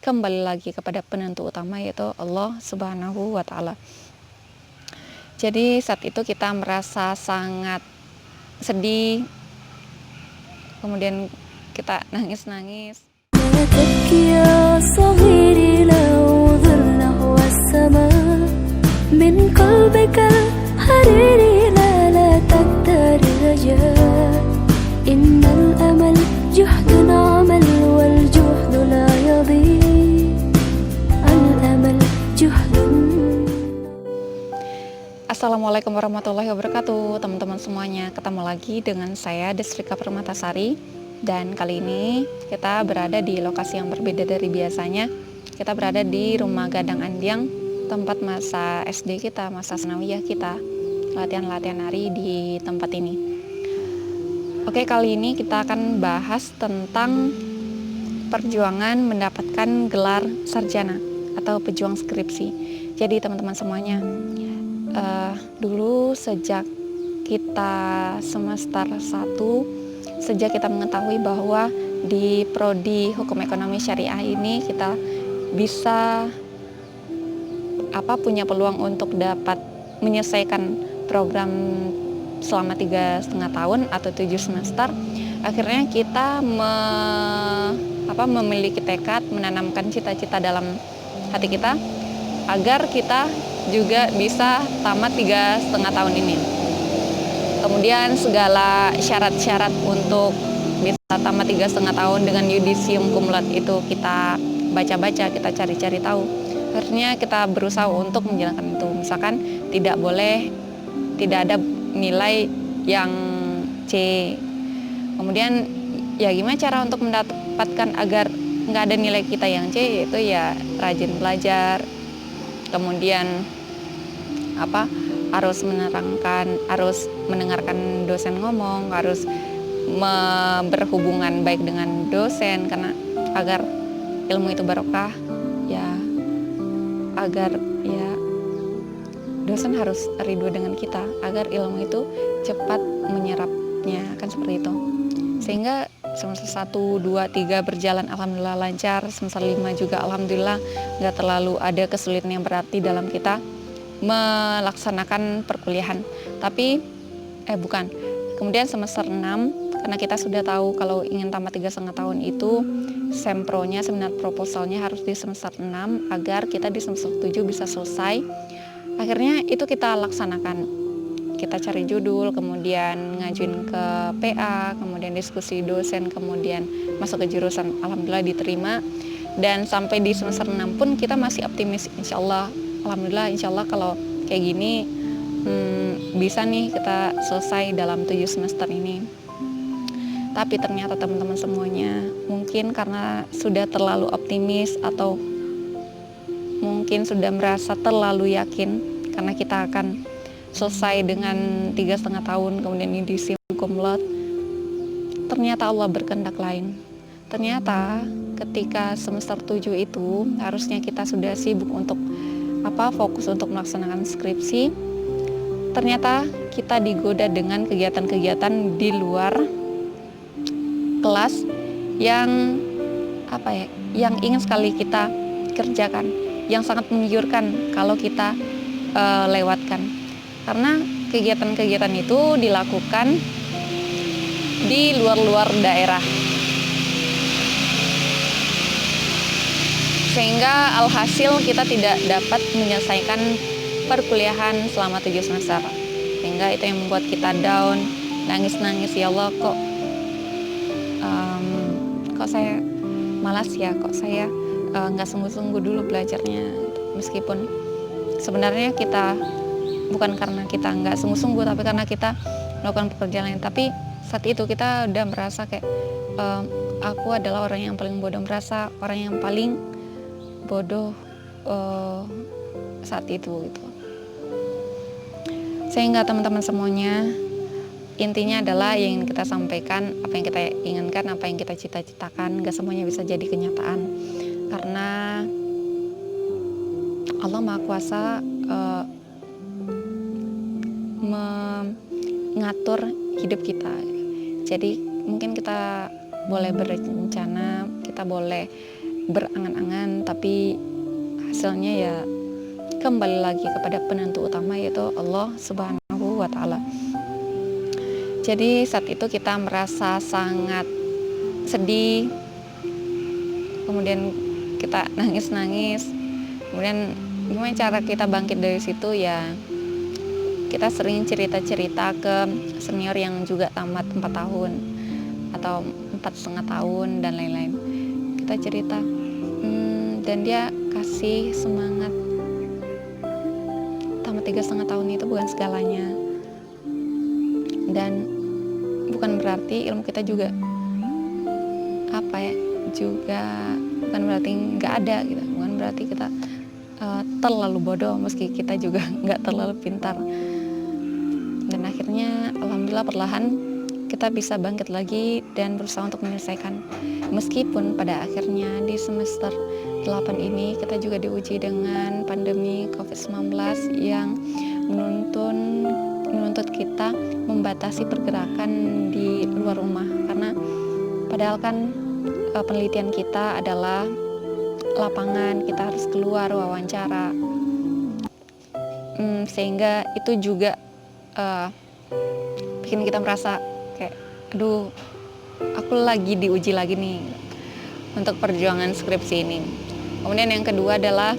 kembali lagi kepada penentu utama, yaitu Allah Subhanahu wa Ta'ala. Jadi saat itu kita merasa sangat sedih, kemudian kita nangis-nangis. Assalamualaikum warahmatullahi wabarakatuh, teman-teman semuanya. Ketemu lagi dengan saya Desrika Permatasari, dan kali ini kita berada di lokasi yang berbeda dari biasanya. Kita berada di Rumah Gadang Andiang, tempat masa SD kita, masa sanawiyah kita, latihan-latihan nari di tempat ini. Oke, kali ini kita akan bahas tentang perjuangan mendapatkan gelar sarjana atau pejuang skripsi. Jadi teman-teman semuanya, dulu sejak kita semester 1, sejak kita mengetahui bahwa di prodi Hukum Ekonomi Syariah ini kita bisa punya peluang untuk dapat menyelesaikan program selama 3,5 tahun atau 7 semester. Akhirnya kita memiliki tekad, menanamkan cita-cita dalam hati kita agar kita juga bisa tamat 3,5 tahun ini. Kemudian segala syarat-syarat untuk bisa tamat 3,5 tahun dengan yudisium cum laude itu kita baca-baca, kita cari-cari tahu. Akhirnya kita berusaha untuk menjalankan itu. Misalkan tidak ada nilai yang C. Kemudian ya gimana cara untuk mendapatkan agar nggak ada nilai kita yang C, yaitu ya rajin belajar. Kemudian harus mendengarkan dosen ngomong, harus berhubungan baik dengan dosen, karena agar ilmu itu barokah, ya agar ya dosen harus ridho dengan kita, agar ilmu itu cepat menyerapnya, kan seperti itu. Sehingga semester 1, 2, 3 berjalan alhamdulillah lancar, semester 5 juga alhamdulillah nggak terlalu ada kesulitan yang berarti dalam kita melaksanakan perkuliahan. Kemudian semester 6, karena kita sudah tahu kalau ingin tamat 3,5 tahun itu sempronya, seminar proposalnya harus di semester 6 agar kita di semester 7 bisa selesai. Akhirnya itu kita laksanakan. Kita cari judul, kemudian ngajuin ke PA, kemudian diskusi dosen, kemudian masuk ke jurusan, alhamdulillah diterima. Dan sampai di semester 6 pun kita masih optimis, insya Allah, alhamdulillah, insya Allah kalau kayak gini bisa nih kita selesai dalam 7 semester ini. Tapi ternyata teman-teman semuanya, mungkin karena sudah terlalu optimis atau mungkin sudah merasa terlalu yakin karena kita akan selesai dengan 3,5 tahun, kemudian yudisium cum laude, ternyata Allah berkehendak lain. Ternyata ketika semester 7 itu harusnya kita sudah sibuk untuk fokus untuk melaksanakan skripsi. Ternyata kita digoda dengan kegiatan-kegiatan di luar kelas yang yang ingin sekali kita kerjakan, yang sangat menggiurkan kalau kita lewatkan. Karena kegiatan-kegiatan itu dilakukan di luar daerah, sehingga alhasil kita tidak dapat menyelesaikan perkuliahan selama 7 semester. Sehingga itu yang membuat kita down, nangis-nangis, ya Allah, kok saya malas ya, kok saya nggak sungguh-sungguh dulu belajarnya. Meskipun sebenarnya kita bukan karena kita nggak sungguh-sungguh, tapi karena kita melakukan pekerjaan lain. Tapi saat itu kita udah merasa kayak aku adalah orang yang paling bodoh, merasa orang yang paling bodoh saat itu gitu. Sehingga teman-teman semuanya, intinya adalah yang ingin kita sampaikan, apa yang kita inginkan, apa yang kita cita-citakan, gak semuanya bisa jadi kenyataan. Karena Allah Maha Kuasa mengatur hidup kita. Jadi mungkin kita boleh berencana, kita boleh berangan-angan, tapi hasilnya ya kembali lagi kepada penentu utama, yaitu Allah Subhanahu wa Ta'ala. Jadi saat itu kita merasa sangat sedih, kemudian kita nangis-nangis. Kemudian gimana cara kita bangkit dari situ? Ya kita sering cerita-cerita ke senior yang juga tamat 4 tahun atau 4,5 tahun dan lain-lain. Kita cerita, dan dia kasih semangat. Tamat 3,5 tahun itu bukan segalanya, dan bukan berarti ilmu kita juga bukan berarti nggak ada gitu, bukan berarti kita terlalu bodoh, meski kita juga nggak terlalu pintar. Dan akhirnya alhamdulillah perlahan kita bisa bangkit lagi dan berusaha untuk menyelesaikan. Meskipun pada akhirnya di semester 8 ini kita juga diuji dengan pandemi COVID-19 yang menuntut kita membatasi pergerakan di luar rumah, karena padahal kan penelitian kita adalah lapangan, kita harus keluar wawancara, sehingga itu juga bikin kita merasa kayak, aduh, aku lagi diuji lagi nih untuk perjuangan skripsi ini. Kemudian yang kedua adalah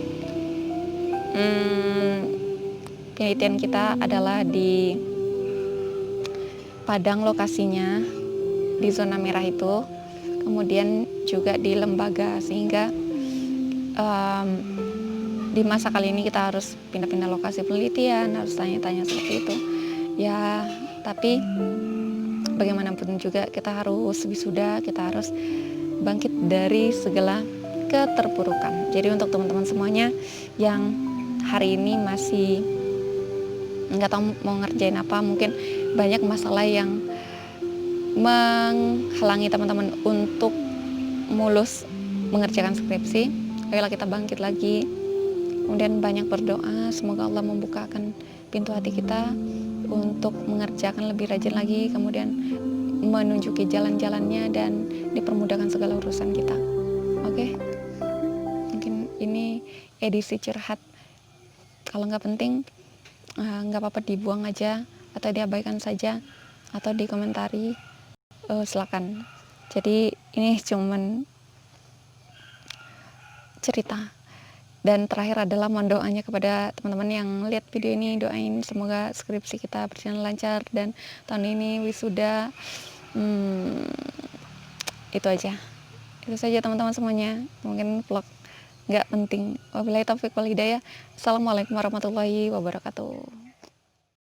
penelitian kita adalah di Padang lokasinya, di zona merah itu, kemudian juga di lembaga, sehingga di masa kali ini kita harus pindah-pindah lokasi penelitian, harus tanya-tanya seperti itu ya. Tapi bagaimanapun juga kita harus wisuda, kita harus bangkit dari segala keterpurukan. Jadi untuk teman-teman semuanya yang hari ini masih nggak tahu mau ngerjain apa, mungkin banyak masalah yang menghalangi teman-teman untuk mulus mengerjakan skripsi, ayolah kita bangkit lagi, kemudian banyak berdoa, semoga Allah membukakan pintu hati kita untuk mengerjakan lebih rajin lagi, kemudian menunjuki jalan-jalannya dan dipermudahkan segala urusan kita. Oke, mungkin ini edisi curhat. Kalau nggak penting, nggak apa-apa dibuang aja atau diabaikan saja atau dikomentari, silakan. Jadi ini cuman cerita. Dan terakhir adalah mohon doanya kepada teman-teman yang lihat video ini, doain semoga skripsi kita berjalan lancar dan tahun ini wisuda. Itu aja. Itu saja teman-teman semuanya. Mungkin vlog nggak penting. Wabillahi taufiq wal hidayah. Assalamualaikum warahmatullahi wabarakatuh.